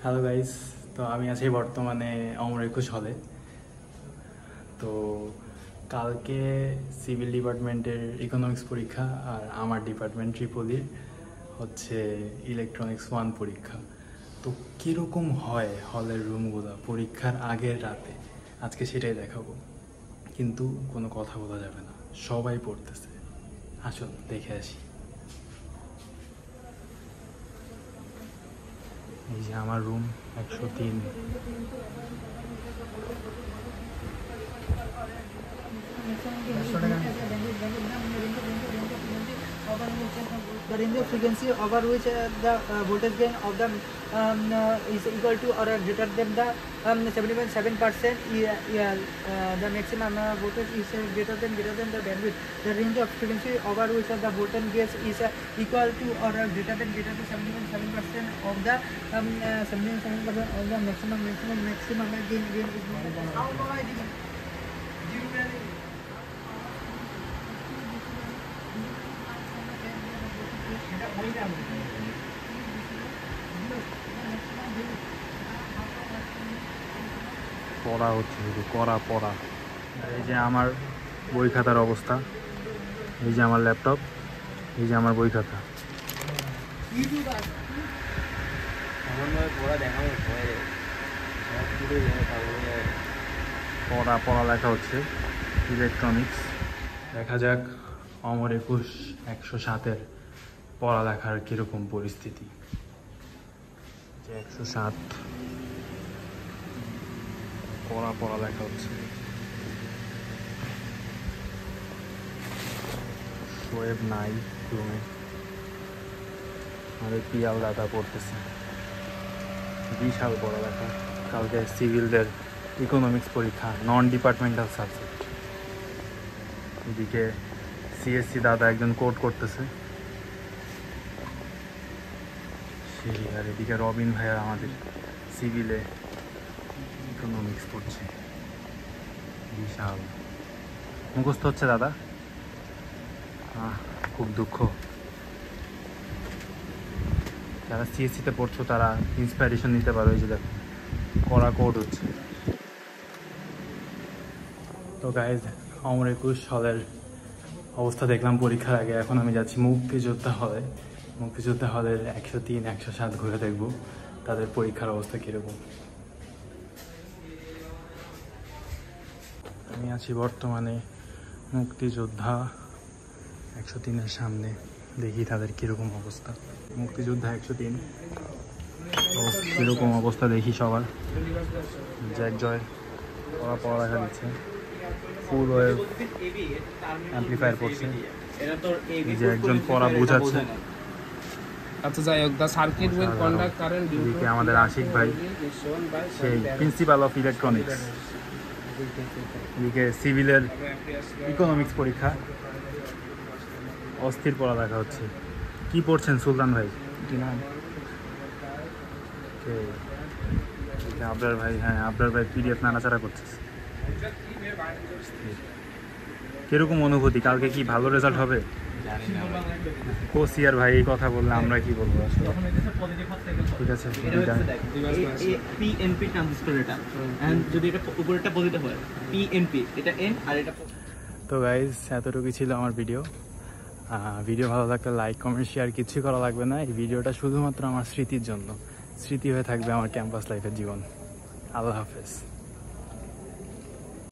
Hello guys, তো আমি আছি বর্তমানে অমর একুশ হলে। তো কালকে সিভিল ডিপার্টমেন্টের ইকোনমিক্স পরীক্ষা আর আমার ডিপার্টমেন্ট ট্রিপলির হচ্ছে ইলেকট্রনিক্স 1 পরীক্ষা। তো কীরকম হয় হলের রুমগুলো পরীক্ষার আগের রাতে, আজকে সেটাই দেখাবো। কিন্তু কোনো কথা বলা যাবে না, সবাই পড়তেছে। আসুন দেখে আসি। এই যে আমার room 103। The range of frequency over which the voltage gain of the is equal to or greater than the 77%. The maximum voltage is greater than the bandwidth. The range of frequency over which the voltage gain is equal to or greater than 77% of the 77% of the maximum gain is how much? পড়া হচ্ছে শুধু পড়া। এই যে আমার বই খাতার অবস্থা, এই যে আমার ল্যাপটপ, এই যে আমার বই খাতা। পড়া লেখা হচ্ছে ইলেকট্রনিক্স। দেখা যাক অমর একুশ 107-এর পড়ালেখার কীরকম পরিস্থিতি। 107 পড়ালেখা হচ্ছে। শোয়েব নাই রুমে, আমাদের পিয়াল দাদা পড়তেছে। বিশাল পড়ালেখা। কালকে সিভিলদের ইকোনমিক্স পরীক্ষা, নন ডিপার্টমেন্টাল সাবজেক্ট। এদিকে সিএসসি দাদা একজন কোড করতেছে, আর এদিকে রবিন ভাইয়া আমাদের সিভিলে ইকোনমিক্স পড়ছে। বিশাল মুখস্থ হচ্ছে দাদা, খুব দুঃখ। যারা সিএসসিতে পড়ছো তারা ইন্সপাইরেশন নিতে পারো। এই যে দেখো কড়া কোড হচ্ছে। তো গাইজ, অমর একুশ হলের অবস্থা দেখলাম পরীক্ষার আগে। এখন আমি যাচ্ছি মুক্তিযোদ্ধা হলে। মুক্তিযোদ্ধা হলের 103, 107 ঘুরে দেখব তাদের পরীক্ষার অবস্থা কীরকম। আমি আছি বর্তমানে মুক্তিযোদ্ধা 103-এর সামনে, দেখি তাদের কীরকম অবস্থা। মুক্তিযোদ্ধা 103, তো কীরকম অবস্থা দেখি সবার। জ্যাক জয় পড়ালেখা দিচ্ছে, ফুল ওয়েভ অ্যাম্প্লিফায়ার পড়ছে। যে একজন পড়া বোঝাচ্ছে। আচ্ছা যাই হোক, the circuit will conduct current due to আমাদের আশিক ভাই, সেই প্রিন্সিপাল অফ ইলেকট্রনিক্স। এদিকে সিভিলের ইকোনমিক্স পরীক্ষা, অস্থির পড়ালেখা হচ্ছে। কি পড়ছেন সুলতান ভাই? আবরার ভাই, হ্যাঁ আবরার ভাই পিডিএফ নাড়াচাড়া করছে। কিরকম অনুভূতি? কালকে কি ভালো রেজাল্ট হবে? কোসিয়ার ভাই এই কথা বললে আমরা কি বলবো আসলে। ঠিক আছে, পিএনপি ট্রানজিস্টর এটা, এন্ড যদি এটা উপরেরটা পজিটিভ হয় পিএনপি, এটা এন আর এটা। তো গাইজ, এতটুকুই ছিল আমার ভিডিও। ভিডিও ভালো লাগলে লাইক, কমেন্ট, শেয়ার কিছুই করা লাগবে না। এই ভিডিওটা শুধুমাত্র আমার স্মৃতির জন্য, স্মৃতি হয়ে থাকবে আমার ক্যাম্পাস লাইফের জীবন। আল্লাহ হাফেজ।